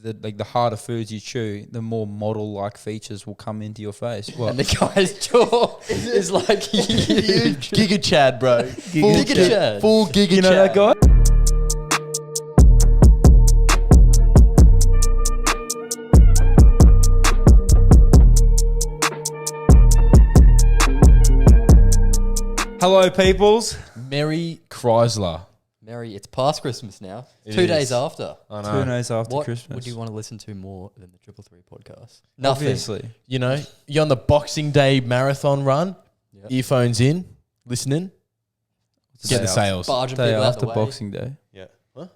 the harder foods you chew, the more model-like features will come into your face. And the guy's jaw is like huge. Giga Chad, bro. Giga Chad. Full Giga Chad. You know that guy? Hello, peoples. Merry Chrysler. Mary, it's past Christmas now. It 2 is. days after. I know. 2 days after What Christmas. would you want to listen to more than the 333 podcast? Nothing. Obviously. You know, you're on the Boxing Day marathon run, Yep. earphones in, listening, get the sales. Barging Day people out after the way. Boxing Day. Yeah. Huh?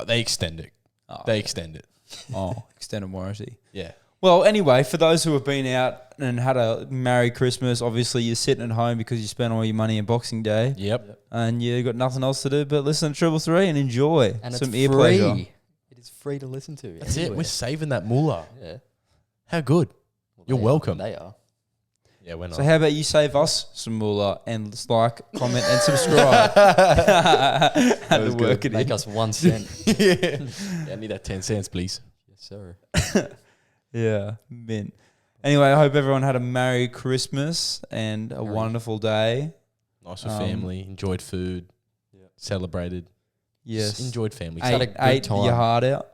They extend it. Oh, They okay. extend it. Oh, extended warranty. Yeah. Well, anyway, for those who have been out and had a Merry Christmas, obviously you're sitting at home because you spent all your money on Boxing Day Yep. and you got nothing else to do but listen to 333 and enjoy And some it's ear free. pleasure. It is free to listen to. That's it. anywhere. We're saving that moolah. Yeah. How good. Well, You're they are. welcome. They are. Yeah, we're not. So how about you save us some moolah and just like, comment and subscribe. Had to was work good. it Make in. us 1 cent. yeah, I need that 10 cents, please. Yes, sir. Yeah, mint. Anyway, I hope everyone had a Merry Christmas and a Merry. wonderful day. Nice with family. Enjoyed food. Yeah. Celebrated. Yes. Just enjoyed family. had a Ate, good ate time. your heart out.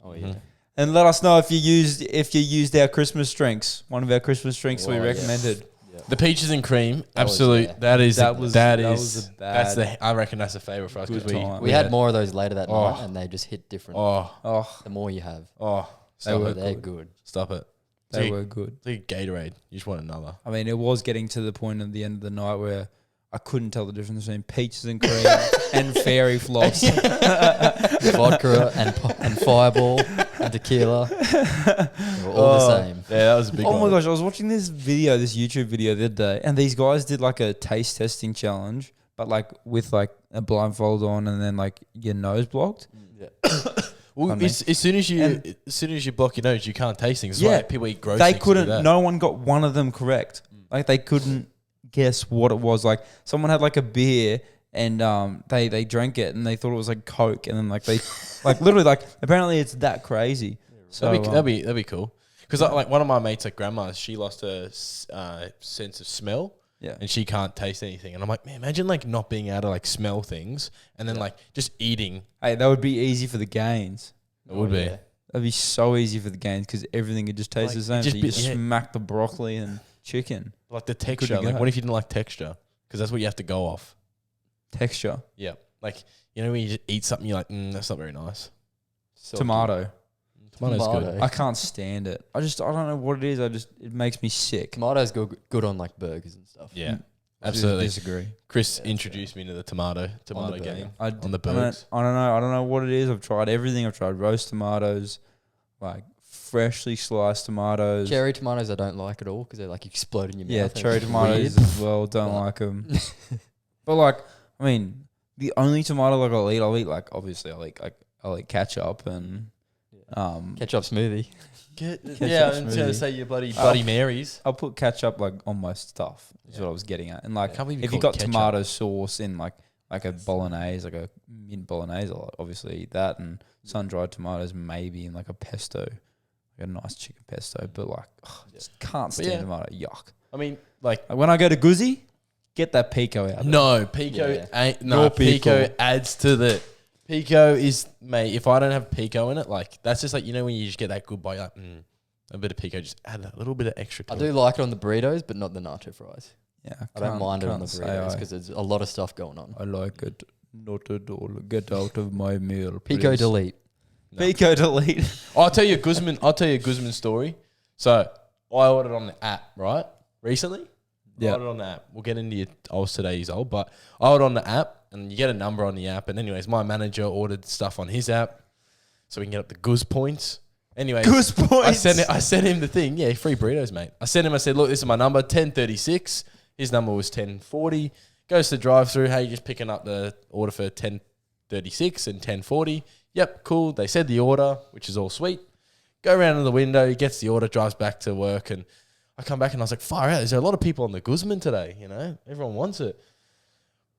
Oh, yeah. Mhm. And let us know if you used our Christmas drinks. One of our Christmas drinks we Oh, yeah. recommended. Yeah. The peaches and cream, was- absolute. yeah. That is That was that a is bad that's the. I reckon that's the favorite for us good because time. We had more of those later that night, and they just hit different. Oh, The more you have, Stop were it. they're good. good. Stop it. they It's were good. like a Gatorade. You just want another. I mean, it was getting to the point at the end of the night where I couldn't tell the difference between peaches and cream and fairy floss. Vodka and Fireball and tequila. They were all the same. Yeah, that was a big Oh one. my gosh, I was watching this YouTube video the other day, and these guys did like a taste testing challenge, but like with like a blindfold on and then like your nose blocked. Yeah. Well, Pardon me? as soon as you block your nose, you can't taste things. It's Yeah, like people eat gross They things to do couldn't. that. No one got one of them correct. Like they couldn't guess what it was. Like someone had like a beer and they drank it and they thought it was like Coke, and then like they like literally like apparently it's that crazy. So That'd be cool. Because like one of my mates, like grandma, she lost her sense of smell. yeah. And she can't taste anything. And I'm like, man, imagine like not being able to like smell things and then like just eating. Hey, that would be easy for the gains. It would be. Yeah. That'd be so easy for the gains because everything would just taste Like, the same. just So you be- just yeah. smack the broccoli and chicken Like the texture. to Like go. what if you didn't like texture? Because that's what you have to go off. texture. Yeah. Like, you know, when you just eat something, you're like, that's not very nice. So Tomato's Tomato. Tomato. good. I can't stand it. I don't know what it is. It makes me sick. Tomatoes good on like burgers and stuff. Yeah. I Absolutely. disagree. Chris Yeah, introduced me to the tomato burger. game. I On the don't- burgers. I don't know. I don't know what it is. I've tried everything. I've tried roast tomatoes, like freshly sliced tomatoes. Cherry tomatoes I don't like at all because they like explode in your Yeah, mouth. cherry It's tomatoes weird. as well. Don't But- like them. But like, I mean, the only tomato like I'll eat like obviously I'll eat ketchup and Ketchup smoothie. Yeah, Ketchup I'm going to smoothie. say your Bloody Marys. I'll put ketchup like on most stuff. Is what I was getting at. And like, I can't believe you if you call got it ketchup. tomato sauce in like a bolognese, like a mint bolognese, I'll obviously eat that. And sun dried tomatoes maybe in like a pesto, like a nice chicken pesto. But like, just can't stand yeah. tomato. Yuck. I mean, like, Like when I go to Guzzi, get that pico out. no, pico Yeah. ain't. No, Your pico pico. adds to the. Pico is, mate, if I don't have pico in it, like, that's just like, you know, when you just get that good bite, like, a bit of pico, just add a little bit of extra. I to do it. like it on the burritos, but not the nacho fries. Yeah, I don't mind it on the can't say burritos I- because there's a lot of stuff going on. I like it. Not at all. Get out of my meal. Pico please. delete. No. Pico delete. I'll tell you a Guzman story. So I ordered on the app, right? Recently? Yeah. I ordered on the app. We'll get into I was today years old, but I ordered on the app and you get a number on the app. And anyways, my manager ordered stuff on his app so we can get up the Guz points. Anyways, Goose points. I sent him the thing. Yeah, free burritos, mate. I said, look, this is my number, 1036. His number was 1040. Goes to drive-through. Hey, just picking up the order for 1036 and 1040. Yep, cool. They said the order, which is all sweet. Go around to the window. He gets the order, drives back to work. And I come back and I was like, far out. There's a lot of people on the Guzman today, you know. Everyone wants it.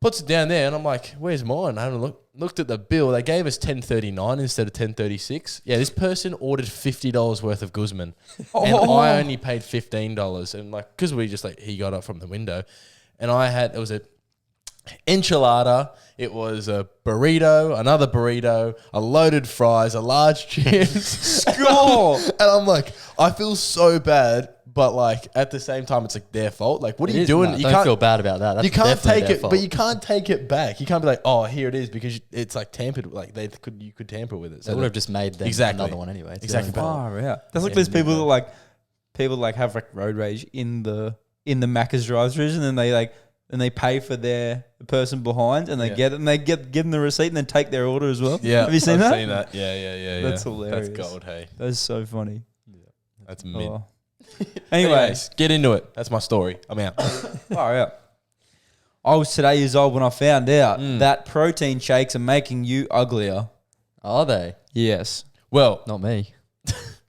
Puts it down there, and I'm like, "Where's mine?" I haven't looked at the bill. They gave us $10.39 instead of $10.36. Yeah, this person ordered $50 worth of Guzman, and I only paid $15. And like, because we just like he got up from the window, and it was a enchilada. It was a burrito, another burrito, a loaded fries, a large chips. Score. And I'm like, I feel so bad. But like at the same time, it's like their fault. Like, what are you doing? No, You don't can't feel bad about that. That's you can't definitely take their it, fault. but you can't take it back. You can't be like, oh, here it is because it's like tampered. Like you could tamper with it. They would have just made them another one anyway. It's Exactly. their own fault. Oh, yeah. That's like those people that like have like road rage in the Macca's drive-thrus, and then they pay for the person behind, and they get it, and they give them the receipt, and then take their order as well. Yeah, have you seen I've that? seen that. Yeah. That's hilarious. That's gold. Hey, That's so funny. that's mint. Oh. Anyways, get into it. That's my story. I'm out. Oh yeah. I was today years old when I found out that protein shakes are making you uglier. Are they? Yes. Well, Not me.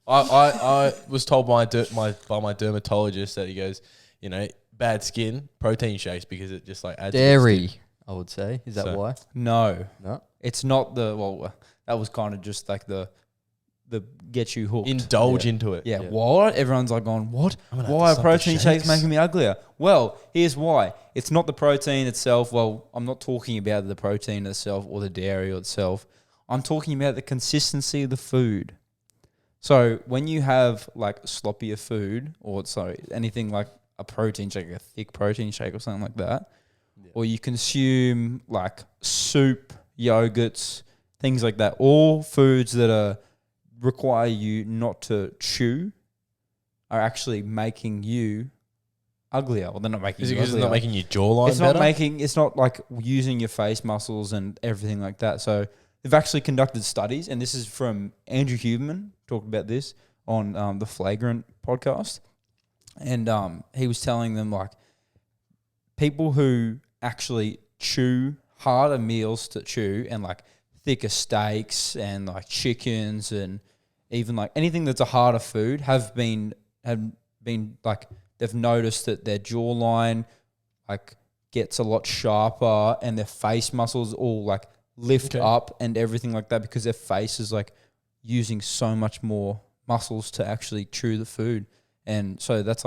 I was told by my dermatologist that he goes, bad skin, protein shakes because it just like adds to the Dairy, skin. I would say. Is that So- why? No. No. It's not that was kind of just like the get you hooked. Indulge into it. Yeah. Yeah. What? Everyone's like going, what? I'm gonna have Why to are stop the protein shakes shakes. making me uglier? Well, here's why. It's not the protein itself. Well, I'm not talking about the protein itself or the dairy itself. I'm talking about the consistency of the food. So when you have like sloppier food, or anything like a protein shake, a thick protein shake or something like that, or you consume like soup, yogurts, things like that, all foods that require you not to chew are actually making you uglier. Well, they're not making Is it you because it's uglier. not making your jawline It's better? it's not like using your face muscles and everything like that. So they've actually conducted studies, and this is from Andrew Huberman, talked about this on the Flagrant podcast. And he was telling them like people who actually chew harder meals to chew and like thicker steaks and like chickens and even like anything that's a harder food have been like they've noticed that their jawline like gets a lot sharper and their face muscles all like lift up and everything like that because their face is like using so much more muscles to actually chew the food. And so that's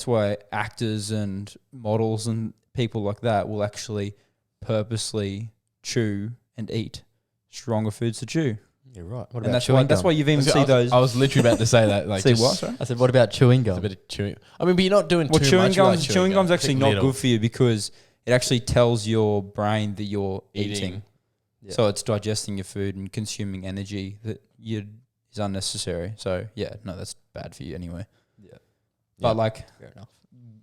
why actors and models and people like that will actually purposely chew and eat stronger foods to chew. You're right. What And about that's chewing why gum? you even see those. I was literally about to say that. Like, See just what? Sorry? I said, what about chewing a gum? bit of chewing. I mean, but you're not doing Well, too chewing much. gums. Chewing gums actually Pick not little. good for you because it actually tells your brain that you're eating. Yeah. So it's digesting your food and consuming energy that is unnecessary. So yeah, no, that's bad for you anyway. Yeah. But like Fair enough.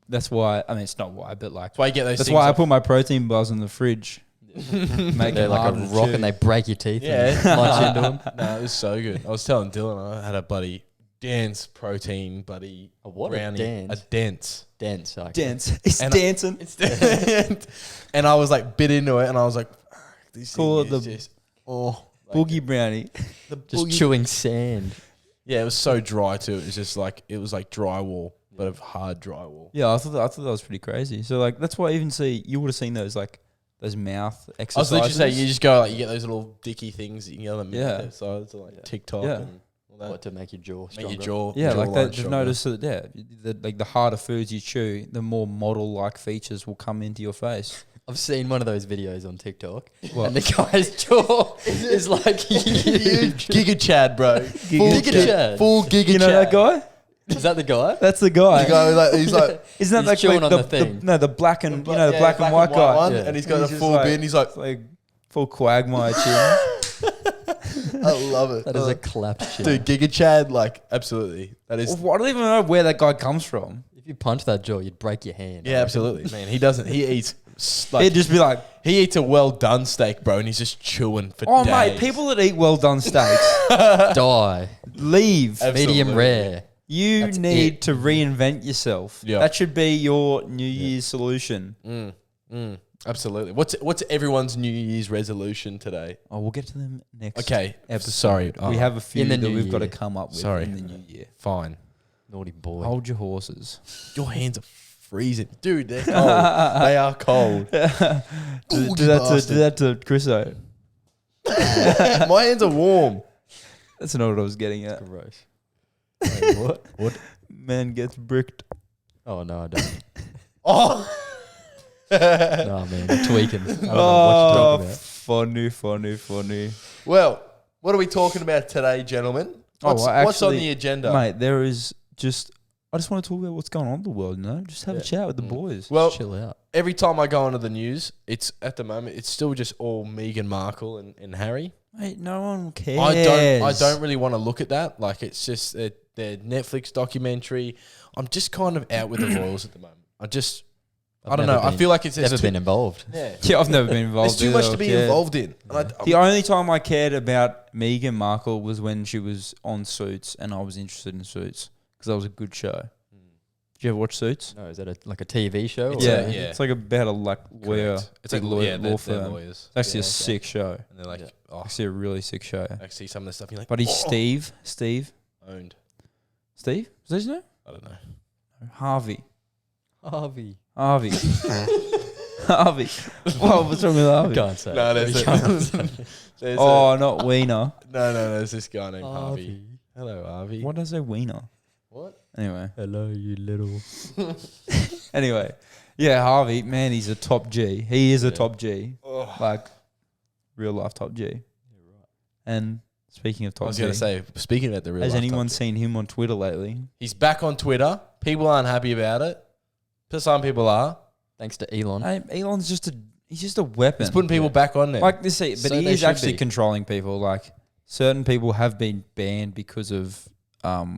that's why. I mean, it's not why, but like That's why you get those. that's things why I off- put my protein bars in the fridge. Make They're it like a harder to rock chew. and they break your teeth Yeah. and munch into them. No, it was so good. I was telling Dylan I had a buddy dense protein buddy A what? brownie. A A dense. dense. Okay. dance. It's And dancing. And I was like bit into it, and I was like, "This Call thing it is the just like Boogie brownie. the Just boogie- chewing sand. Yeah, it was so dry too. It was just like drywall, but of hard drywall. Yeah, I thought that was pretty crazy. So like that's why I even you would have seen those mouth I was exercises. literally saying you just go like you get those little dicky things that you can get on the Yeah. sides of like Yeah. TikTok Yeah. and all that. What, to make your jaw Make stronger? your jaw. Yeah, like jawline they've stronger. noticed that the harder foods you chew, the more model-like features will come into your face. I've seen one of those videos on TikTok, What? and the guy's jaw is like huge. Giga Chad, bro. Giga Chad. Full Giga You know that guy? Is that the guy? That's the guy. The guy with like, he's like, Isn't that He's like chewing on the thing. the black and yeah, black and white guy? one, Yeah. and he's got a just full like- beard. And he's like, It's like full quagmire chin. I love it. That is a clap chin. Dude, Giga Chad, like, absolutely. That is, I don't even know where that guy comes from. If you punch that jaw, you'd break your hand. yeah, absolutely, man. He doesn't. He eats like He'd just be like, he eats a well done steak, bro, and he's just chewing for "Oh days. mate, people that eat well done steaks Die. leave. Absolutely. Medium rare. You That's need it. to reinvent yourself. Yeah. That should be your New Year's solution. Absolutely. What's everyone's New Year's resolution today? Oh, we'll get to them next. Okay, episode. sorry. We have a few In the that new we've got to year. come up with Sorry. in the new year. Fine. Naughty boy. Hold your horses. Your hands are freezing. Dude, they're cold. They are cold. do that to Chriso. My hands are warm. That's not what I was getting at. Gross. Wait, what? What? Man gets bricked. Oh, no, I don't. Oh. No, man, I'm tweaking. I don't know what you're talking about. Funny. Well, what are we talking about today, gentlemen? What's on the agenda? Mate, there is just... I just want to talk about what's going on in the world, you know? Just have a chat with the boys. Well, Chill out. every time I go onto the news, it's at the moment, it's still just all Meghan Markle and Harry. Mate, no one cares. I don't really want to look at that. Like, it's just their Netflix documentary. I'm just kind of out with the royals at the moment. I don't know. I feel like it's never been involved. Yeah. Yeah, I've never been involved. There's too much to be involved in. Yeah. The only time I cared about Meghan Markle was when she was on Suits, and I was interested in Suits because that was a good show. Did you ever watch Suits? No, is that like a TV show? Yeah, it's like about a lawyer. It's like law firm. It's actually a sick show. And they're like, actually a really sick show. I see some of the stuff. You're like, but he's Steve. Owned. Steve? Is that his name? I don't know. Harvey. Harvey. Harvey. Well, what's wrong with Harvey? Can't say. No, there's not Wiener. No, there's this guy named Harvey. Hello, Harvey. What does I say Wiener? What? Anyway. Hello, you little. Anyway. Yeah, Harvey, man, he's a top G. He is a top G. Oh. Like, real life top G. Yeah, right. And speaking of top G. I was going to say, speaking about the real has life anyone top G, seen him on Twitter lately? he's back on Twitter. People aren't happy about it. But some people are. Thanks to Elon. Hey, Elon's just a weapon. He's putting people back on there. Like this, but So he they is should actually be. controlling people. Like certain people have been banned because of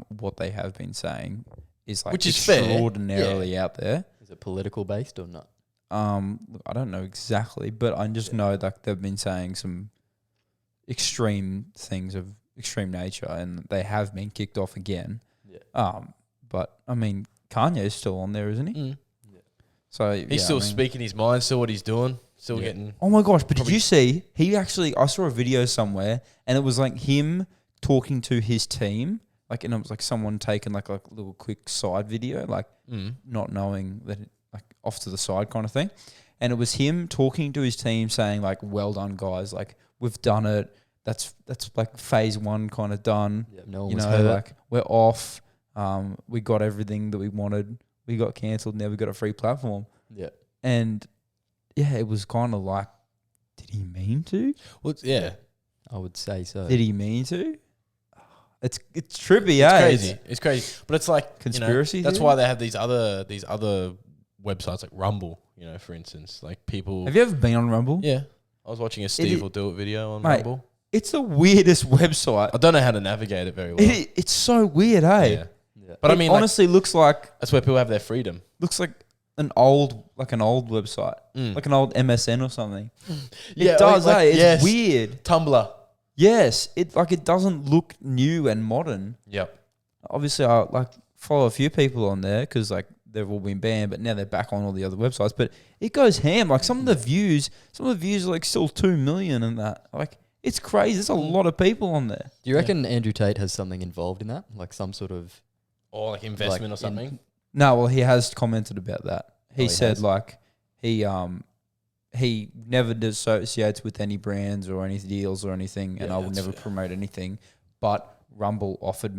what they have been saying is like Which is fair. extraordinarily out there. Is it political based or not? Look, I don't know exactly, but I just know that they've been saying some extreme things of extreme nature, and they have been kicked off again. Yeah. But I mean, Kanye's still on there, isn't he? Mm. So He's still speaking his mind, still what he's doing, still getting... Oh my gosh, but did you see, I saw a video somewhere and it was like him talking to his team, like, and it was like someone taking like a little quick side video, like not knowing that, like off to the side kind of thing. And it was him talking to his team saying like, well done guys, like we've done it. That's like phase one kind of done. Yeah, no one you was know, hurt. like we're off. We got everything that we wanted. We got cancelled. Now we got a free platform. Yeah. And yeah, it was kind of like, did he mean to? Well, yeah. I would say so. Did he mean to? It's trippy, It's eh? crazy. It's crazy. But it's like... Conspiracy that's theory? why they have these other websites like Rumble, for instance. Like people... Have you ever been on Rumble? Yeah. I was watching a Steve Will Do It video on Mate, Rumble. It's the weirdest website. I don't know how to navigate it very well. It's so weird, eh? Yeah. Yeah. But I It mean, honestly looks like that's where people have their freedom. an old website, like an old MSN or something. Yeah, It does, like, eh? It's yes. weird. Tumblr. Yes, it doesn't look new and modern. Yep. Obviously, I follow a few people on there because like they've all been banned, but now they're back on all the other websites. But it goes ham. Like some of the views are like still 2 million and that. Like it's crazy. There's a lot of people on there. Do you reckon Andrew Tate has something involved in that? Like some sort of... Or like investment or something. No, well, he has commented about that. He said has? like he never associates with any brands or any deals or anything, and I would never promote anything. But Rumble offered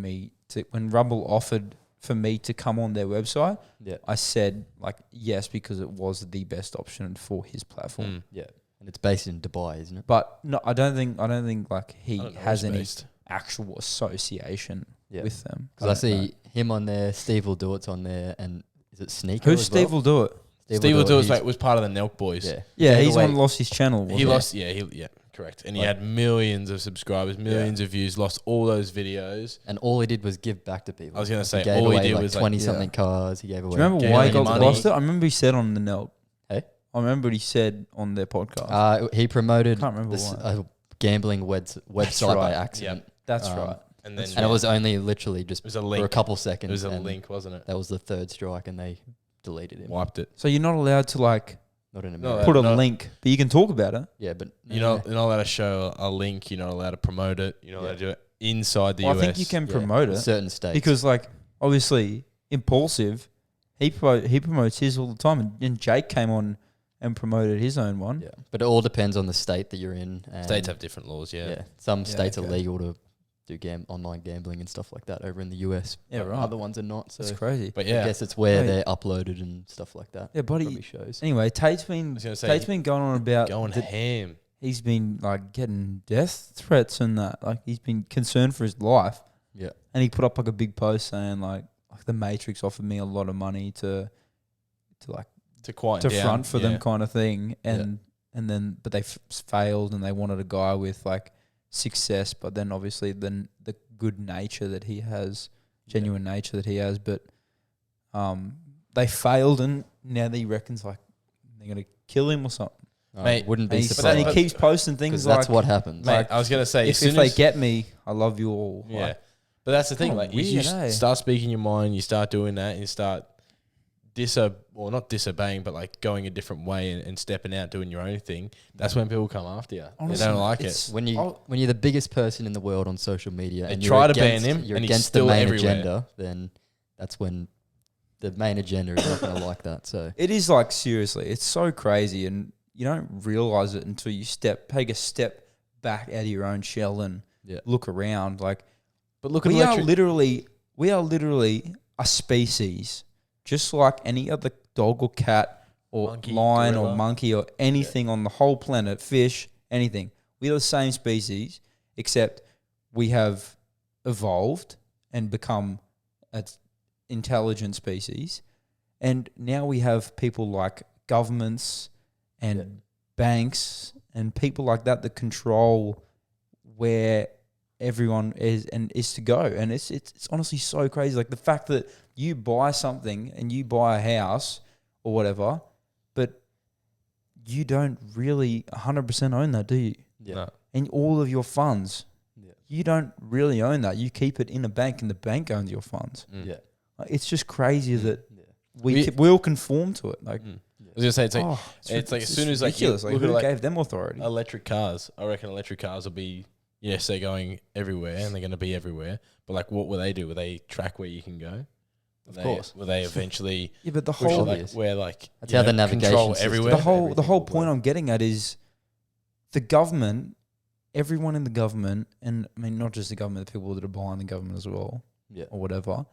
for me to come on their website, I said like yes because it was the best option for his platform. Yeah. And it's based in Dubai, isn't it? But no, I don't think like he has any based. actual association with them. Because I see him on there, Steve Will Do It's on there, and is it Sneaker? Who's Steve Will Do It? Steve Will Do It was part of the Nelk Boys. Yeah. Yeah, Gave he's away- one lost his channel. Wasn't He lost, correct. And he had millions of subscribers, millions of views, lost all those videos. And all he did was give back to people. I was going to say, He gave all he away did like was 20-something cars. He gave away... Do you remember Gave why he away got money. lost it? I remember he said on the Nelt. Hey? I remember what he said on their podcast. He promoted Can't remember a gambling website by accident. That's right. And then And it was only literally just was a for link. a couple seconds. It was a and link, wasn't it? That was the third strike, and they deleted him. Wiped it. So you're not allowed to like Not in No, America. put a no. link, but you can talk about it. Yeah, but You're not allowed to show a link. You're not allowed to promote it. You're not allowed to do it inside the Well, US. I think you can promote in it certain states because, like, obviously, Impulsive he promotes his all the time, and Jake came on and promoted his own one. Yeah, but it all depends on the state that you're in. And States have different laws, yeah. some states okay. are legal to do online gambling and stuff like that over in the US. Yeah, but right. Other ones are not. So That's crazy. But I yeah, guess it's where Wait. they're uploaded and stuff like that. Yeah, buddy. Probably shows. Anyway, Tate's I was gonna say, been going on about going ham. he's been like getting death threats and that. Like he's been concerned for his life. Yeah. And he put up like a big post saying like the Matrix offered me a lot of money to To front for them kind of thing, and then but they failed and they wanted a guy with like success, but then obviously then the good nature that he has, genuine nature that he has, but they failed and now he reckons like they're gonna kill him or something. Mate, wouldn't be And surprised. he keeps posting things Because like that's what happens. Mate, I was gonna say, as if soon they as get me, I love you all. yeah, Like, but that's the thing. kinda Like, if you weird, eh? start speaking your mind, you start doing that, and you start not disobeying, but like going a different way and stepping out, doing your own thing. That's when people come after you. Honestly, they don't like it's- it. When you're the biggest person in the world on social media They and try you're to ban against, him you're and he's against still the main everywhere. agenda, then that's when the main agenda is not going to like that. So it is like seriously, it's so crazy, and you don't realize it until you take a step back out of your own shell and Yeah. look around. Like, But look at we are literally a species, just like any other dog or cat or Monkey, lion gorilla. or monkey or anything on the whole planet, fish, anything. We are the same species, except we have evolved and become an intelligent species. And now we have people like governments and banks and people like that control where everyone is to go. And it's honestly so crazy. Like the fact that you buy something and you buy a house or whatever, but you don't really 100% own that, do you? yeah, No. And all of your funds, Yeah. you don't really own that. You keep it in a bank and the bank owns your funds. Mm. yeah, Like, it's just crazy that yeah. we'll conform to it. Like, Mm. I was gonna say it's like it's like as soon as like you ridiculous. Like, look who at like gave them authority? electric cars. I reckon electric cars will be, yes, they're going everywhere and they're going to be everywhere. But like, what will they do? Will they track where you can go? Of course. Will they eventually Yeah, but the push it whole like Obvious. where like That's you how know, the navigation control system- everywhere? the whole everything point will I'm getting at is the government, everyone in the government, and I mean not just the government, the people that are behind the government as well, Yeah. or whatever,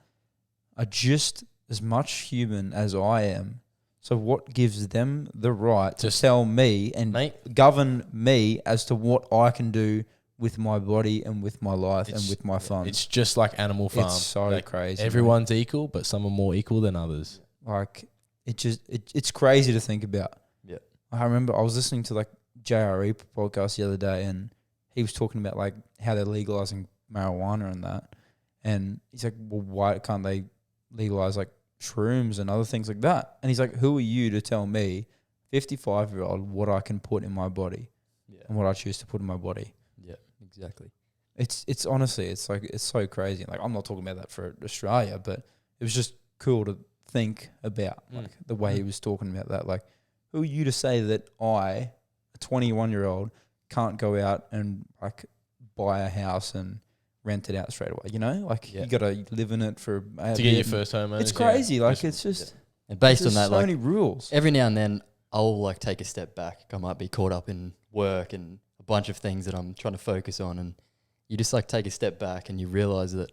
are just as much human as I am. So what gives them the right to Just- tell me and Mate, govern me as to what I can do with my body and with my life and It's- with my funds? it's just like Animal Farm. It's so Like, crazy. everyone's equal, but some are more equal than others. Like it's crazy to think about. Yeah. I remember I was listening to like JRE podcast the other day, and he was talking about like how they're legalizing marijuana and that, and he's like, well, why can't they legalize like shrooms and other things like that? And he's like, who are you to tell me, 55-year-old, what I can put in my body Yeah. and what I choose to put in my body? Yeah. Exactly. It's honestly, it's like, it's so crazy. Like, I'm not talking about that for Australia, but it was just cool to think about like the way he was talking about that. Like, who are you to say that I, a 21-year-old, can't go out and like buy a house and rent it out straight away? You know, like Yeah. you got to live in it for a To get your bit. first home It's crazy. Like, it's just And based there's on that, so like many rules. every now and then I'll like take a step back. I might be caught up in work and a bunch of things that I'm trying to focus on, and you just like take a step back and you realize that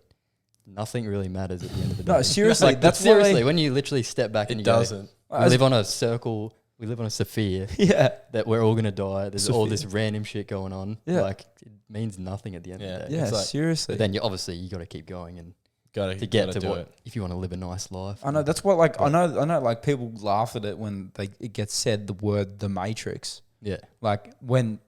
nothing really matters at the end of the day. No, seriously, Like, that's seriously why when you literally step back and It you doesn't. go, we live on a circle, we live on a sphere yeah. that we're all gonna die. There's all Sphere. this random shit going on. Yeah. Like it means nothing at the end Yeah. of the day. Yeah, It's like- seriously. But then you obviously you got to keep going and Gotta to get to do what it. if you want to live a nice life. I know that's what like I know like people laugh at it when it gets said the word the Matrix. Yeah. Like when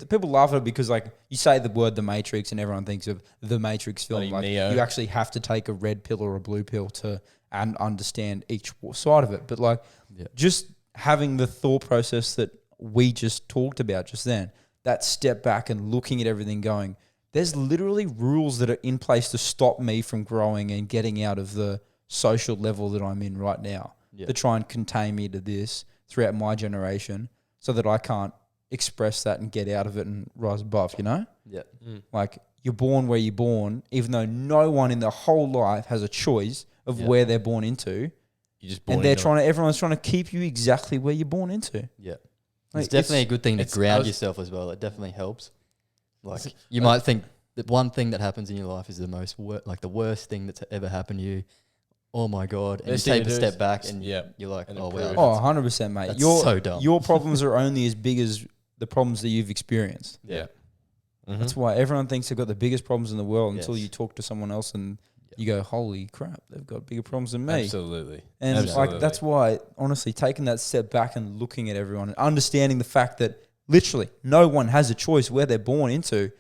people laugh at it because like you say the word the Matrix and everyone thinks of the Matrix film. Bloody Like Neo. you actually have to take a red pill or a blue pill to and understand each side of it. But like Yeah. just having the thought process that we just talked about just then, that step back and looking at everything going, there's literally rules that are in place to stop me from growing and getting out of the social level that I'm in right now. Yeah. To try and contain me to this throughout my generation so that I can't express that and get out of it and rise above, you know? Yeah. Like you're born where you're born, even though no one in their whole life has a choice of Yeah. where they're born into, You just born and into it. everyone's trying to keep you exactly where you're born into. Yeah. Like, It's definitely a good thing to it's- ground yourself as well. It definitely helps. Like you might think that one thing that happens in your life is the most the worst thing that's ever happened to you. Oh my God. And Best you thing take to a do step is back just- and yeah, you're like, and oh improve. wow. Oh, 100%, mate. That's Your so dumb. Your problems are only as big as the problems that you've experienced. Yeah. Mm-hmm. That's why everyone thinks they've got the biggest problems in the world until Yes. you talk to someone else and you go, holy crap, they've got bigger problems than me. Absolutely. And Absolutely. like that's why, honestly, taking that step back and looking at everyone and understanding the fact that literally no one has a choice where they're born into.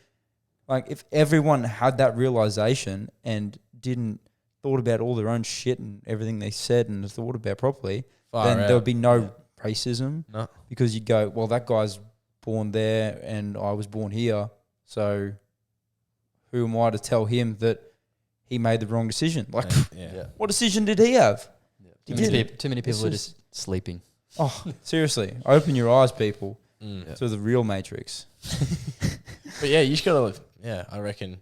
Like if everyone had that realization and didn't thought about all their own shit and everything they said and thought about properly, Far then out. there would be no racism. No. Because you go, well, that guy's born there and I was born here, so who am I to tell him that he made the wrong decision? Like, Yeah. what decision did he have? Too He many, didn't. too many people It's are just- just sleeping. Oh, seriously, open your eyes, people, Mm. to the real Matrix. But yeah, you just gotta. Yeah, I reckon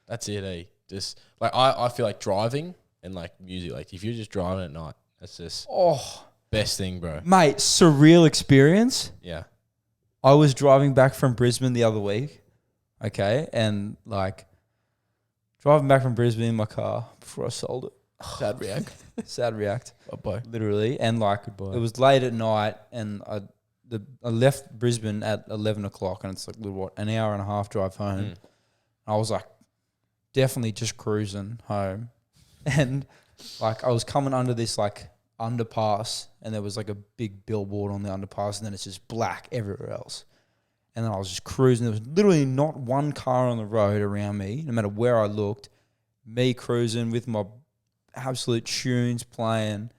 that's it. Just like I feel like driving and like music. Like if you're just driving at night, that's just Oh, best thing, bro. mate, surreal experience. Yeah. I was driving back from Brisbane the other week, okay, and like driving back from Brisbane in my car before I sold it. Sad react. Sad react. Bye. Literally, and like Goodbye. it was late at night, and I left Brisbane at 11 o'clock, and it's like an hour and a half drive home. Mm. I was like definitely just cruising home, and like I was coming under this like underpass, and there was like a big billboard on the underpass, and then it's just black everywhere else. And then I was just cruising. There was literally not one car on the road around me, no matter where I looked. Me cruising with my absolute tunes playing,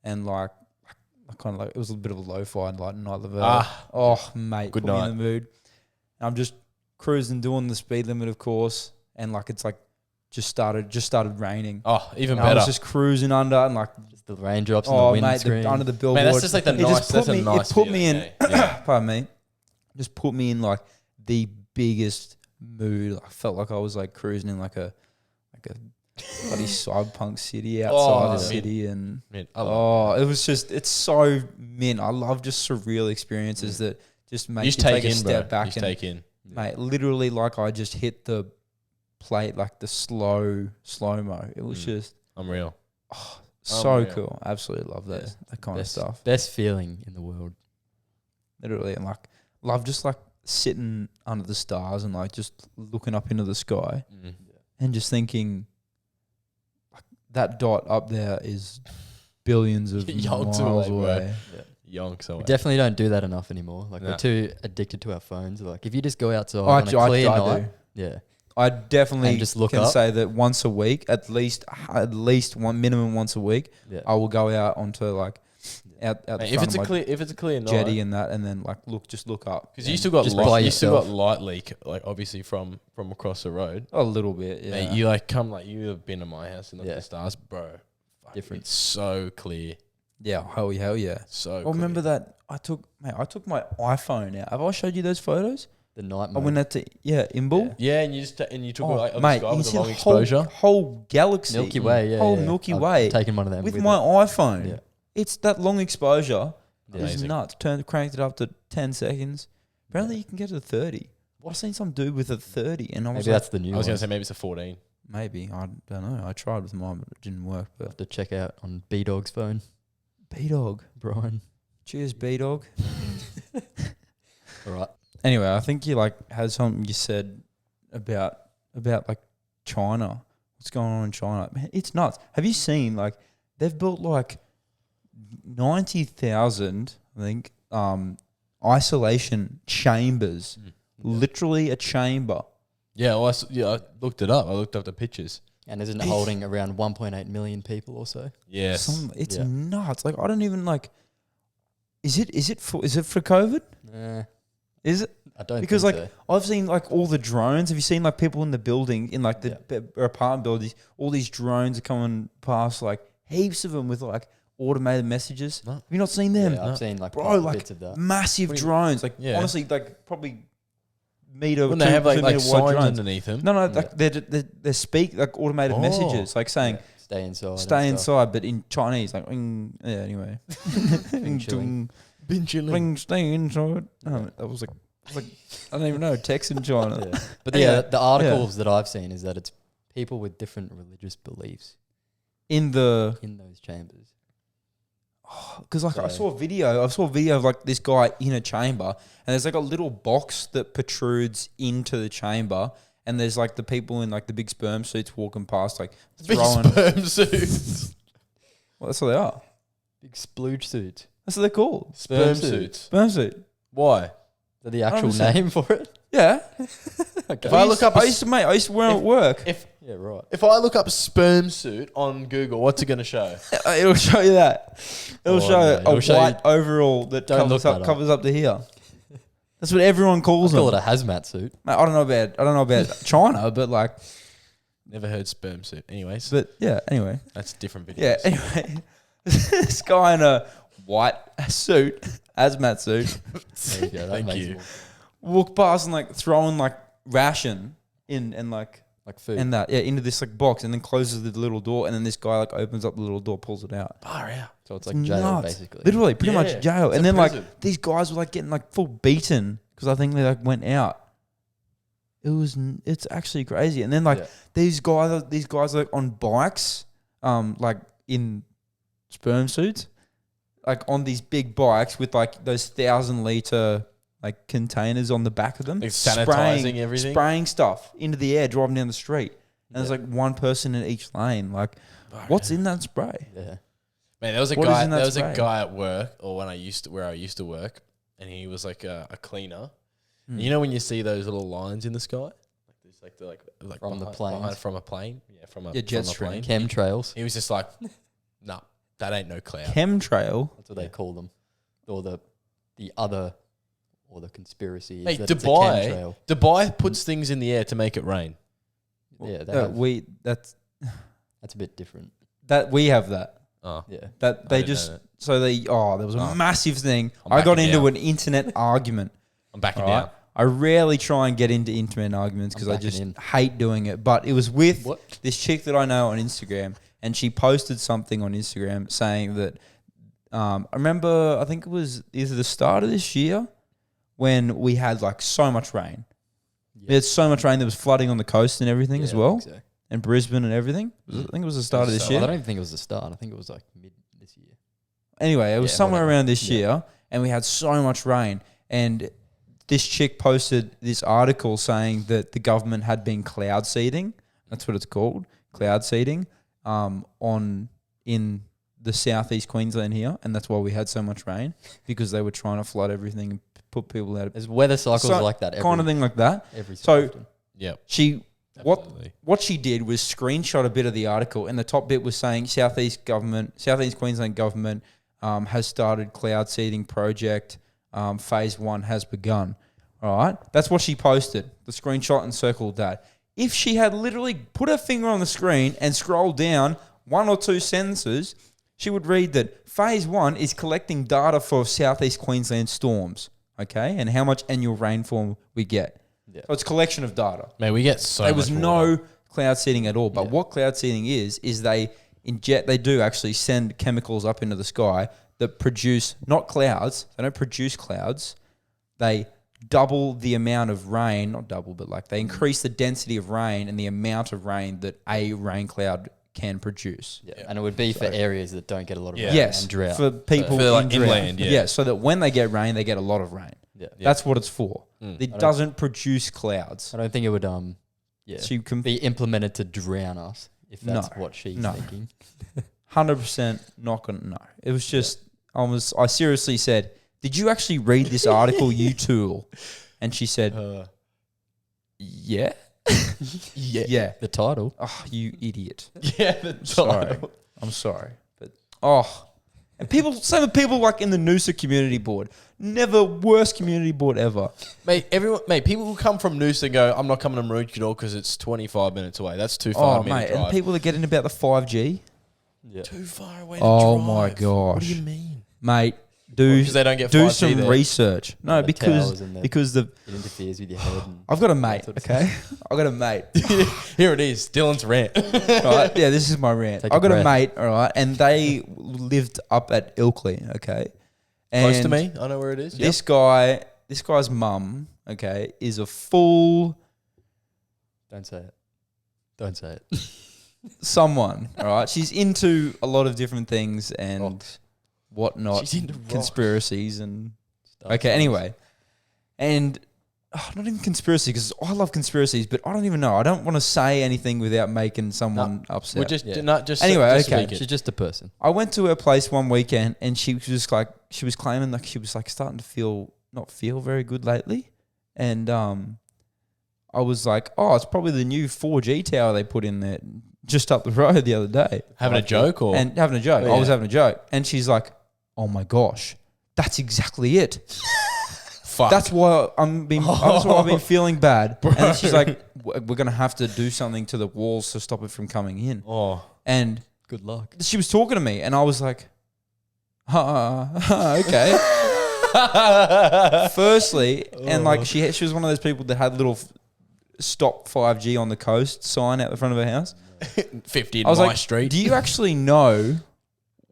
and like kind of like it was a bit of a lo-fi like Night Lavelle. Oh mate, Good put me night. in the mood. And I'm just cruising, doing the speed limit, of course, and like it's like just started raining. Oh, even And I better. was just cruising under and like Just the raindrops and oh the mate, windscreen. under the billboard. Man, that's just like the It nice. just That's put a me. nice. It put me in. feeling, yeah. Pardon me. Just put me in like the biggest mood. I felt like I was like cruising in like a bloody cyberpunk city outside the Oh, city, and Man, I love it was just it's so mint. I love just surreal experiences that just make you you, just take take a in, bro. step back You just and take in. mate, literally like I just hit the plate like the slow mo. It was just Unreal. so Unreal. cool. Absolutely love that Yeah. that kind best, of stuff. Best feeling in the world. Literally, and like love just like sitting under the stars and like just looking up into the sky Mm. and just thinking like that dot up there is billions of Yonks miles away, bro. away. Yonks away. We definitely don't do that enough anymore. Like No. we're too addicted to our phones. Like if you just go outside I, on a clear I night, do. yeah, I definitely And just look can up. say that once a week, at least one minimum once a week, yeah. I will go out onto like out the Mate, front if it's a clear night, jetty and that, and then like just look up because you and still got Just light, by you still got yourself. light leak, like obviously from across the road. a little bit. Yeah, Mate, you like come like you have been to my house and looked at Yeah. the stars, bro. Fuck, Different. It's so clear. yeah, hell yeah. So. I remember that I took my iPhone out. Have I showed you those photos? The night I mode. went out to Imbil. Yeah, and you just and you took Oh, like on the mate, sky you with see a long the whole, exposure. whole galaxy, Milky Way, yeah. whole yeah. Milky I've Way taken one of them with with my it. iPhone. Yeah. It's that long exposure. Yeah. It was Amazing. nuts. Cranked it up to 10 seconds. Apparently, you can get to 30. I've seen some dude with a 30, and I was Maybe like, that's the new I was one. gonna say maybe it's a 14. maybe I don't know. I tried with mine, but it didn't work. I'll But have to check out on B-Dog's phone. B Dog, Brian. cheers, B Dog. All right. Anyway, I think you like had something you said about like China. What's going on in China? Man, it's nuts. Have you seen like they've built like 90,000, I think, isolation chambers. Literally a chamber. Yeah, well, I looked it up. I looked up the pictures. And isn't it holding around 1.8 million people or so? Yes. It's Yeah. nuts. Like I don't even like. Is it for COVID? Is it? I don't Because think like so. I've seen like all the drones. Have you seen like people in the building in like the apartment buildings? All these drones are coming past, like heaps of them with like automated messages. No. Have you not seen them? Yeah, I've seen like Bro, like bits of that. massive What do you- drones. Like Yeah. honestly, like probably meter. Wouldn't they have like 2 meter wide signs drones. underneath them? No, like they speak like automated Oh. messages, like saying stay inside. stay and stuff. inside, but in Chinese, like, anyway. Bing chilling. Stay inside. That was like, I don't even know, text in China. Yeah. But Anyway, the articles that I've seen is that it's people with different religious beliefs In the, in those chambers. because like I So- saw a video of like this guy in a chamber, and there's like a little box that protrudes into the chamber, and there's like the people in like the big sperm suits walking past, like Big throwing. sperm suits. Well, that's what they are. Big splooge suits. That's what they're called. Sperm suits. Sperm suit. Why? Is that the actual 100%. name for it? Yeah. Okay. If I look up, I used to wear them at work. Yeah, right. if I look up sperm suit on Google, what's it going to show? It'll show you that. It'll Oh, show no, a it'll show white overall that Don't look that up. covers up to here. That's what everyone calls Call them. it a hazmat suit. Mate, I don't know about China, but like, Never heard sperm suit. Anyways, but yeah. Anyway, that's different videos. yeah. Anyway, this guy in a white suit, hazmat suit, There you go. That Thank makes you. more- walked past and like throwing like ration in and like like food. and that into this like box, and then closes the little door, and then this guy like opens up the little door, pulls it out. Far out. So it's like jail, nuts. basically. Literally, pretty Yeah, much jail. it's And a then prison. like these guys were like getting like full beaten because I think they like went out. It's actually crazy. And then like Yeah. these guys like on bikes, like in sperm suits, like on these big bikes with like those 1,000-liter like containers on the back of them, Like sanitizing everything? spraying stuff into the air, driving down the street. And there's Yeah. like one person in each lane. Like, what's in that spray? Yeah. Man, there was a What is guy. in that There was spray? a guy at work, or where I used to work, and he was like a cleaner. And you know when you see those little lines in the sky, like this, like they're like From the behind- planes? from a plane, from a Yeah, jet from a stream. plane. Chemtrails. He was just like, nah, that ain't no cloud. Chemtrail. That's what they call them. Or the other, or the conspiracy. Is Hey, that it's a Dubai, chemtrail. Dubai puts things in the air to make it rain. Yeah, they That have- that's that's a bit different. that we have that. Oh, Yeah. That they didn't just know that. so they there was a Oh. massive thing. I'm I got backing into down. an internet argument. I'm backing Right? down. I rarely try and get into internet arguments because I backing just in. hate doing it. But it was with What? this chick that I know on Instagram, and she posted something on Instagram saying that I remember, I think it was either the start of this year when we had like so much rain. Yeah. We had so much rain, there was flooding on the coast and everything as Yeah, I well, think so. and Brisbane and everything. I think it was the start of this So year. I don't even think it was the start. I think it was like mid this year. Anyway, it was Yeah, somewhere whatever. around this Yeah. year, and we had so much rain. And this chick posted this article saying that the government had been cloud seeding. That's what it's called, cloud seeding, in the southeast Queensland here, and that's why we had so much rain, because they were trying to flood everything and put people out. There's weather cycles So- like that. Kind of thing like that. Every So- often. Yep. She Absolutely. what she did was screenshot a bit of the article, and the top bit was saying Southeast Queensland government has started cloud seeding project. Phase 1 has begun. All right, that's what she posted. The screenshot and circled that. If she had literally put her finger on the screen and scrolled down one or two sentences, she would read that Phase 1 is collecting data for Southeast Queensland storms. Okay, and how much annual rainfall we get. Yeah. So it's a collection of data. Man, we get so There much was water. no cloud seeding at all. But Yeah. what cloud seeding is they do actually send chemicals up into the sky that produce not clouds. They don't produce clouds. They double the amount of rain, not double, but like they increase the density of rain and the amount of rain that a rain cloud can produce. Yeah. And it would be for areas that don't get a lot of Yeah. rain Yes, and drought. for people For, like, in drought. inland, yeah. So that when they get rain, they get a lot of rain. Yeah. That's what it's for. It doesn't produce clouds. I don't think it would So you can be implemented to drown us if that's No. what she's No. thinking. 100% not gonna know. It was just I seriously said, "Did you actually read this article, you tool?" And she said, "Yeah, yeah." The title. Oh, you idiot! Yeah, the Sorry, title. I'm sorry, but and some of the people like in the Noosa community board, never worst community board ever. Mate, people who come from Noosa go, I'm not coming to Maroochydore because it's 25 minutes away. That's too far Oh for me mate, to drive. and people that get in about the 5G, Yeah. Too far away to Oh drive. my What do gosh. you mean? mate. Because they don't get do 5G some there. research. No, The towers and because it interferes with your head. And I've got a mate. sort of Okay, I've got a mate. Here it is, Dylan's rant. Right? Yeah, this is my rant. Take I've a got a breath. mate. All right, and they lived up at Ilkley. Okay, Close to And me. I know where it is. This guy's mum. Okay, is a full Don't say it. Don't say it. someone. All right, she's into a lot of different things and Rocks. whatnot, She's into rocks. conspiracies and. Stuff. Okay, anyway. And not even conspiracy, because I love conspiracies, but I don't even know. I don't want to say anything without making someone upset. We're just Yeah. not just Anyway, just okay. speak it. She's just a person. I went to her place one weekend and she was just like, she was claiming like she was like starting to not feel very good lately. And I was like, oh, it's probably the new 4G tower they put in there just up the road the other day. Having a joke or And having a joke. Oh, I was yeah. having a joke. And she's like, oh my gosh, that's exactly it. fuck. That's why that's why I've been feeling bad. And then she's like, we're going to have to do something to the walls to stop it from coming in. Oh, And Good luck. she was talking to me and I was like, okay. Firstly, and like she was one of those people that had little stop 5G on the coast sign out the front of her house. 50 in I was my like, street. do you actually know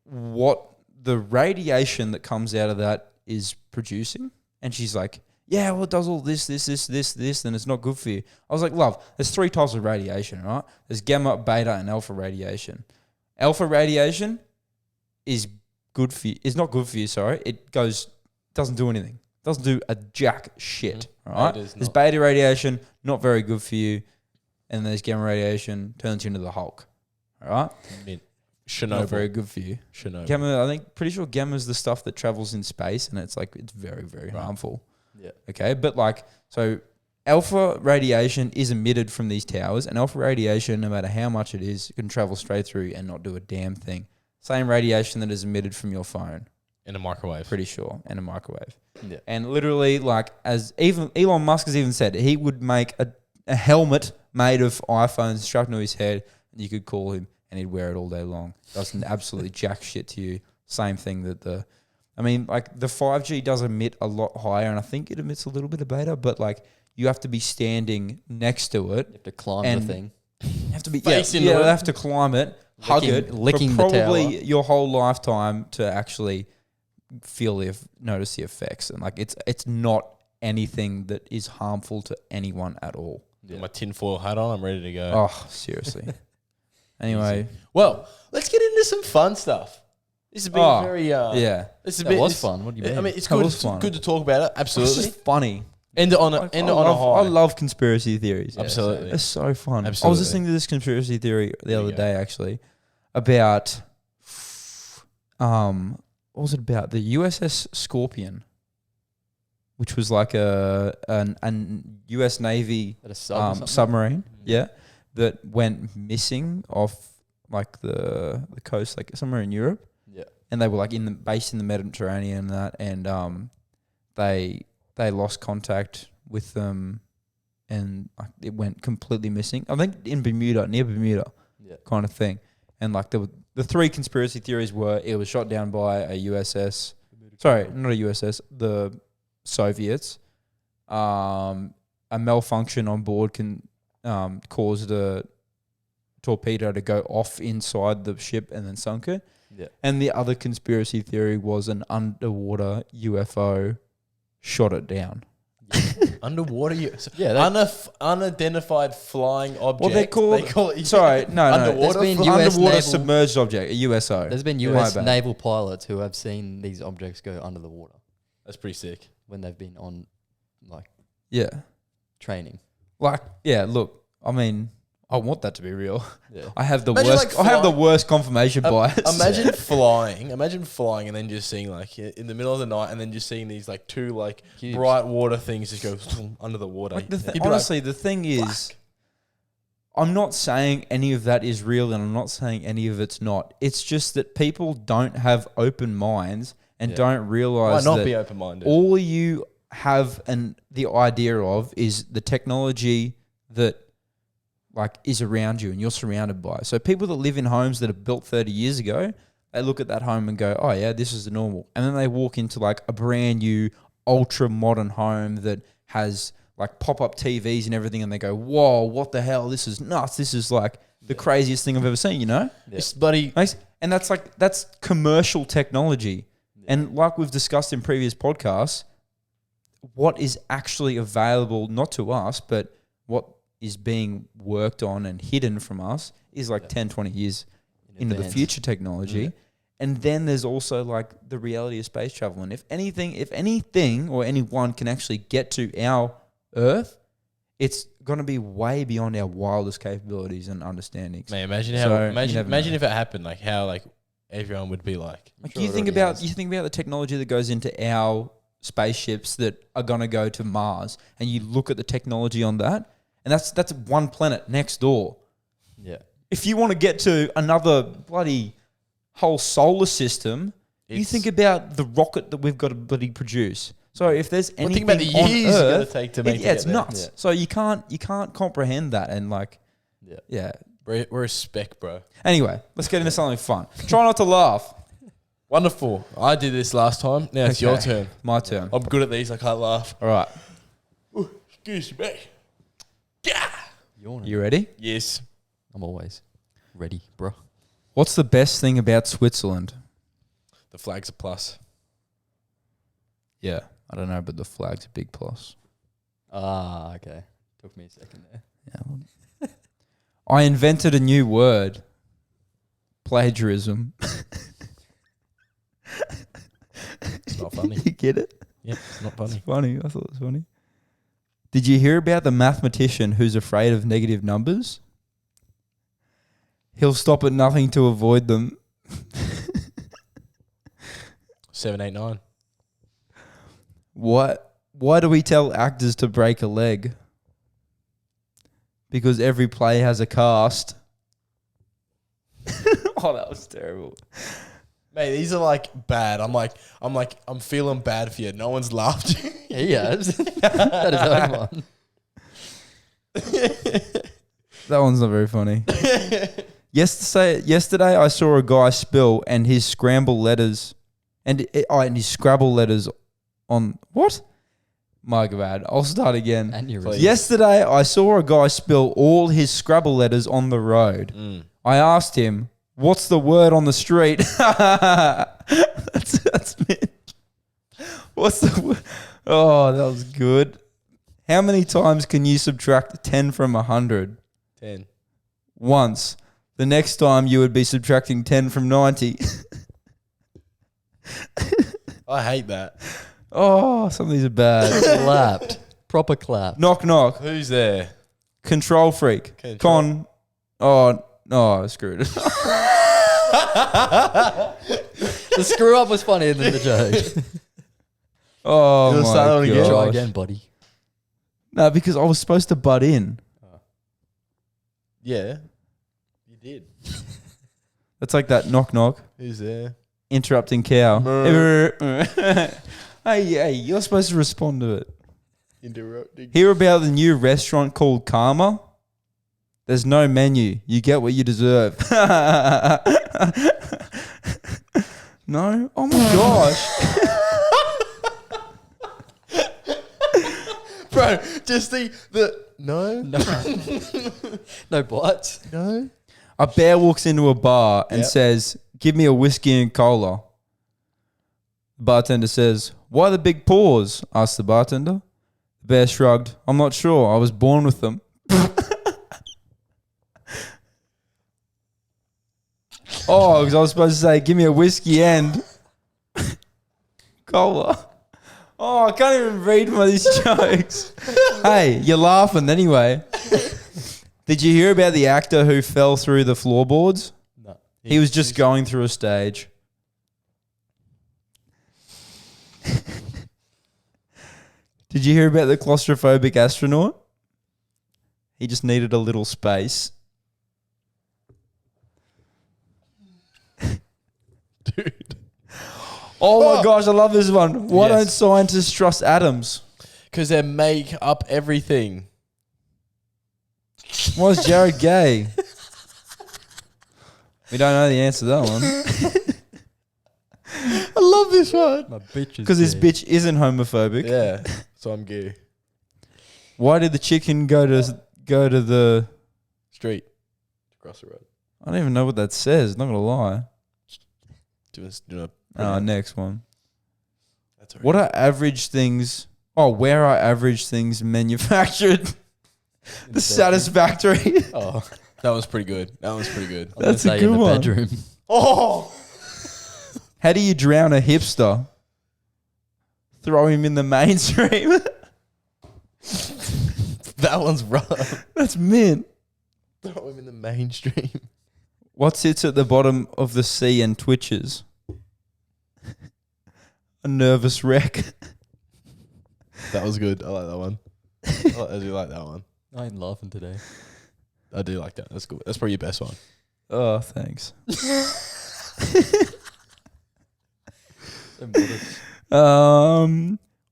what the radiation that comes out of that is producing? And she's like, yeah, well, it does all this, and it's not good for you. I was like, love, there's 3 types of radiation, right? There's gamma, beta, and alpha radiation. Alpha radiation is good for you. It's not good for you, sorry. It doesn't do anything. Doesn't do a jack shit, right? Beta's There's not. beta radiation, not very good for you. And there's gamma radiation, turns you into the Hulk, all right? Not Chernobyl. very good for you. Chernobyl. Gamma, I think, pretty sure gamma is the stuff that travels in space, and it's like it's very, very harmful. Yeah. Okay, but like, so alpha radiation is emitted from these towers, and alpha radiation, no matter how much it is, can travel straight through and not do a damn thing. Same radiation that is emitted from your phone, In a microwave. pretty sure, and a microwave. Yeah. And literally, like, as even Elon Musk has even said, he would make a helmet made of iPhones strapped to his head, and you could call him, and he'd wear it all day long. Doesn't absolutely jack shit to you. Same thing that the 5G does emit a lot higher, and I think it emits a little bit of beta, but like you have to be standing next to it. You have to climb And the thing. You have to be Face into you it. have to climb it, hug it, licking for the probably tower. your whole lifetime to actually notice the effects, and like it's not anything that is harmful to anyone at all. Got my tinfoil hat on. I'm ready to go. Oh, seriously. Anyway, Well, let's get into some fun stuff. This has been very. yeah, This is That was fun. What do you mean? I mean, it's That good. was It's fun. good to talk about it. it's Absolutely. just funny. End it on a Like, end I it on a love- high. I love conspiracy theories. Yeah, Absolutely. It's so fun. I Absolutely. was listening to this conspiracy theory the There you other go. day, actually, about what was it about? The USS Scorpion, which was like an US Navy At a sub or something? submarine, yeah, that went missing off like the coast, like somewhere in Europe, Yeah. and they were like based in the Mediterranean and that, and they lost contact with them, and like, it went completely missing. I think in Bermuda, near Bermuda, Yeah. kind of thing. And like the 3 conspiracy theories were it was shot down by a USS. Sorry, not a USS. The Soviets. A malfunction on board can cause the torpedo to go off inside the ship and then sunk it. Yeah. And the other conspiracy theory was an underwater UFO shot it down. Underwater. Yeah, that- Unidentified flying object. Well, they call it. Sorry, no. Underwater. There's been For US underwater naval- submerged object, a USO. There's been My US bad. naval pilots who have seen these objects go under the water That's pretty sick. when they've been on like Yeah. training. Like, yeah, look, I mean, I want that to be real. Yeah. I have the Imagine, worst. like, I have the flying- worst confirmation bias. Imagine flying. Imagine flying and then just seeing like in the middle of the night and then just seeing these like 2 like Cubes. bright water things just go under the water. Like You'd be like, honestly, the thing is, I'm not saying any of that is real, and I'm not saying any of it's not. It's just that people don't have open minds and Yeah. don't why realize not that be open minded? all you have the idea of is the technology that like is around you and you're surrounded by. So people that live in homes that are built 30 years ago, They look at that home and go, oh yeah, this is the normal. And then they walk into like a brand new ultra modern home that has like pop-up TVs and everything. And they go, whoa, what the hell? This is nuts. This is like the craziest thing I've ever seen, you know? This buddy. And that's commercial technology. And like we've discussed in previous podcasts, what is actually available, not to us, but what is being worked on and hidden from us is like 10, 20 years into the future technology. And then there's also like the reality of space travel. And if anything or anyone can actually get to our Earth, it's going to be way beyond our wildest capabilities and understandings. Man, imagine if it happened, like how like everyone would be like. You think about the technology that goes into our spaceships that are going to go to Mars, and you look at the technology on that, and that's one planet next door. Yeah. If you want to get to another bloody whole solar system, you think about the rocket that we've got to bloody produce. So if there's anything think about the years on it's Earth, gonna take to make it's nuts. Yeah. So you can't comprehend that, and like, yeah. We're a spec, bro. Anyway, let's get into something fun. Try not to laugh. Wonderful. I did this last time. Now it's your turn. My turn. I'm good at these. I can't laugh. All right. Excuse me. Yeah. You ready? Yes. I'm always ready, bro. What's the best thing about Switzerland? The flag's a plus. Yeah, I don't know, but the flag's a big plus. Ah, okay. Took me a second there. Yeah. I invented a new word. Plagiarism. It's not funny. You get it? Yep, it's not funny. It's funny. I thought it was funny. Did you hear about the mathematician who's afraid of negative numbers? He'll stop at nothing to avoid them. 7, 8, 9. Why do we tell actors to break a leg? Because every play has a cast. Oh, that was terrible. Mate, these are like bad. I'm feeling bad for you. No one's laughed. Yeah, he has. That is own one. That one's not very funny. Yesterday I saw a guy spill and his scramble letters and his Scrabble letters on what? My bad. I'll start again. And you're Yesterday I saw a guy spill all his Scrabble letters on the road. I asked him, "What's the word on the street?" That's me. What's the word? Oh, that was good. How many times can you subtract 10 from 100? 10. Once. The next time you would be subtracting 10 from 90. I hate that. Oh, some of these are bad. clapped. Proper clap. Knock, knock. Who's there? Control freak. Control. Oh, I screwed it. The screw up was funnier than the joke. Oh, You'll my start God. again. Try again, buddy. No, because I was supposed to butt in. Yeah. You did. That's like that knock, knock. Who's there? Interrupting cow. Hey, you're supposed to respond to it. Interrupting. Hear about the new restaurant called Karma? There's no menu. You get what you deserve. No? Oh my gosh. Bro, just the no. No bites. No. A bear walks into a bar and says, "Give me a whiskey and cola." The bartender says, "Why the big paws?" asks the bartender. The bear shrugged. "I'm not sure. I was born with them." Oh, because I was supposed to say, "Give me a whiskey and cola." Oh, I can't even read my these jokes. Hey, you're laughing anyway. Did you hear about the actor who fell through the floorboards? No. He was just going through a stage. Did you hear about the claustrophobic astronaut? He just needed a little space. Dude. Oh my gosh, I love this one. Why don't scientists trust atoms? Because they make up everything. Why is Jared gay? We don't know the answer to that one. this one. My bitch is Because his gay. bitch isn't homophobic. Yeah, so I'm gay. Why did the chicken go to the... Street. Across the road. I don't even know what that says. Not going to lie. Next one. That's What are average things... Oh, where are average things manufactured? The Satisfactory. Oh, That was pretty good. I'm That's gonna a say good in the one. bedroom. Oh! How do you drown a hipster? Throw him in the mainstream. That one's rough. That's mint. Throw him in the mainstream. What sits at the bottom of the sea and twitches? A nervous wreck. That was good. I like that one. I do like that one. I ain't laughing today. I do like that. That's good. That's probably your best one. Oh, thanks.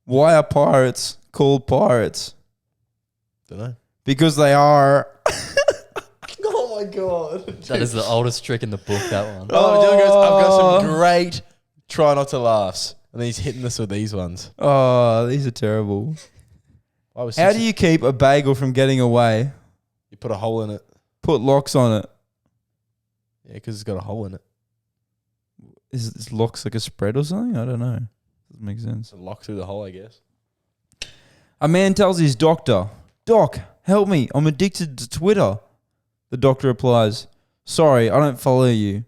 Why are pirates called pirates? Don't know. Because they are. Oh my god. That is the oldest trick in the book, that one. Oh, Dylan goes, I've got some great try not to laughs. And he's hitting us with these ones. Oh, these are terrible. How do you keep a bagel from getting away? You put a hole in it. Put locks on it. Yeah, because it's got a hole in it. Is locks like a spread or something? I don't know. Doesn't make sense. It's a lock through the hole, I guess. A man tells his doctor, "Doc, help me. I'm addicted to Twitter." The doctor replies, "Sorry, I don't follow you."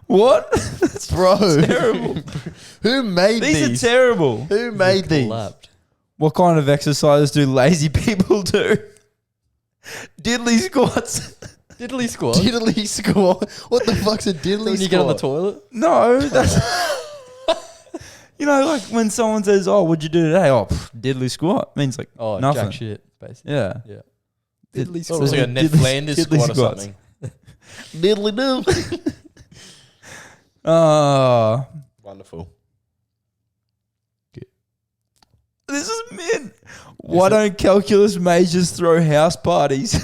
What? That's Bro. terrible. Who made these? These are terrible. Who made these? Collapsed. What kind of exercises do lazy people do? Diddly squats. Diddly squat. Diddly squat. What the fuck's a diddly When you squat? get on the toilet? No, that's... You know, like when someone says, "Oh, what'd you do today?" "Oh, diddly squat." Means like Oh, nothing. jack shit, basically. Yeah. Yeah. Diddly Oh, it was like a Ned Diddly- Flanders diddly squat or squats. something. Diddly do. Oh, Wonderful. this is mint. Why don't calculus majors throw house parties?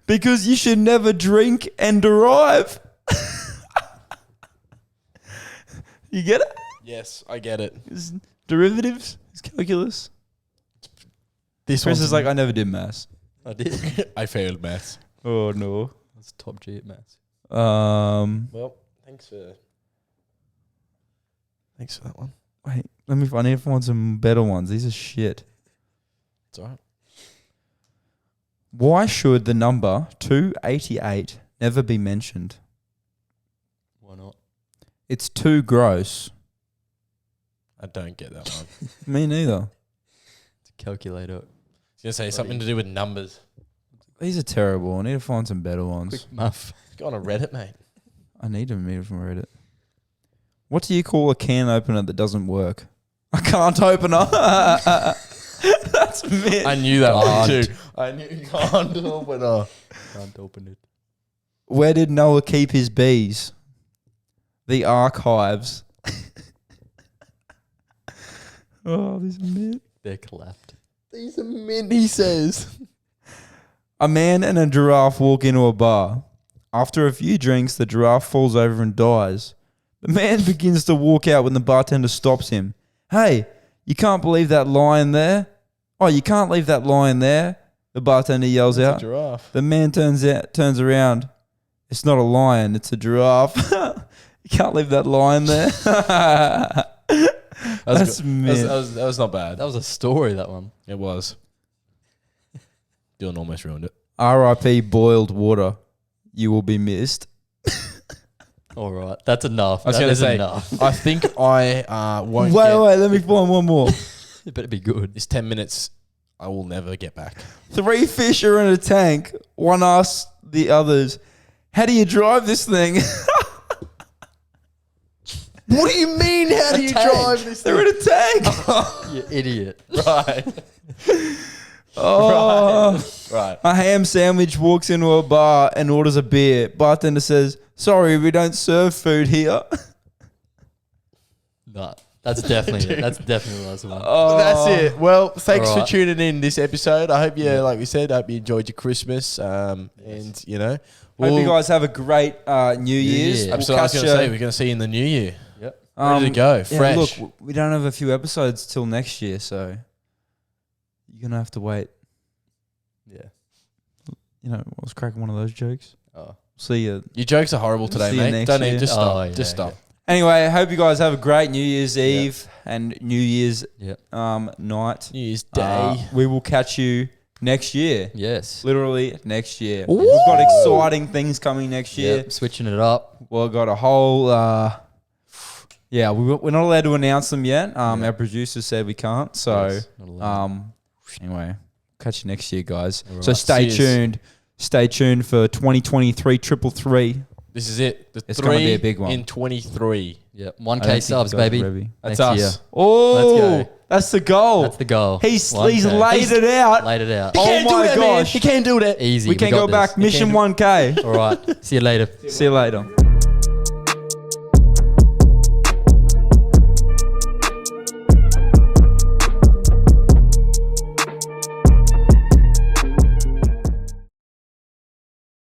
Because you should never drink and derive. You get it? Yes, I get it. It's derivatives. It's calculus. This Chris one's is like, I never did maths. I did. I failed maths. Oh no. That's top G at maths. Well, thanks for that one. Wait, I need to find some better ones. These are shit. It's alright. Why should the number 288 never be mentioned? Why not? It's too gross. I don't get that one. Me neither. It's a calculator. I was gonna say something to do with numbers. These are terrible. I need to find some better ones. Quick muff. Go on a Reddit, mate. I need to meet from Reddit. What do you call a can opener that doesn't work? A can't opener. That's me. I knew that one Can't. too. I knew you can't open up. Can't open it. Where did Noah keep his bees? The archives. Oh, this is mint. They're clapped. These are mint, he says. A man and a giraffe walk into a bar. After a few drinks, the giraffe falls over and dies. The man begins to walk out when the bartender stops him. "Hey, you can't believe that lion there? Oh, you can't leave that lion there," the bartender yells It's a out. giraffe. The man turns around. "It's not a lion, it's a giraffe." You can't leave that lion there. That's good. mint. That was not bad. That was a story, that one. It was. Dylan almost ruined it. R.I.P. boiled water. You will be missed. All right. That's enough. I was That going to is say, enough. I think I won't Wait, get let me find one more. It better be good. this 10 minutes. I will never get back. 3 fish are in a tank. One asks the others, "How do you drive this thing?" What do you mean? How do you tank. drive this They're in a tank. You idiot. Right. Oh. Right. A ham sandwich walks into a bar and orders a beer. Bartender says, "Sorry, we don't serve food here." Nah. That's definitely the last one. That's it. Well, thanks All for right. tuning in this episode. I hope like we said, I hope you enjoyed your Christmas. And you know, Hope you guys have a great New Year's. Year. Absolutely. I was going to say we're going to see you in the new year. Yep. Ready to go, fresh. Look, we don't have a few episodes till next year, so you're gonna have to wait. Yeah. You know, I was cracking one of those jokes. Oh. See you. Your jokes are horrible today, See you mate. next Don't year. need. Just stop. Oh, yeah, Just stop. Anyway, I hope you guys have a great New Year's Eve and New Year's night. New Year's Day. We will catch you next year. Yes. Literally next year. Ooh. We've got exciting things coming next year. Yep. Switching it up. We've got a whole... we're not allowed to announce them yet. Our producer said we can't. So, Yes, not allowed. anyway, catch you next year, guys. All So right. stay Cheers. tuned. Stay tuned for 2023 333. This is it. The It's 3 gonna be a big one. in 23. Yep. I don't 1K think subs, you guys baby. are ready. That's Thank us. you. Oh, Let's go. that's the goal. That's the goal. He's 1K. laid it out. Laid it out. Oh my gosh. He can't do that. Easy. We can got go this. back. Mission 1K. All right. See you later. See you later.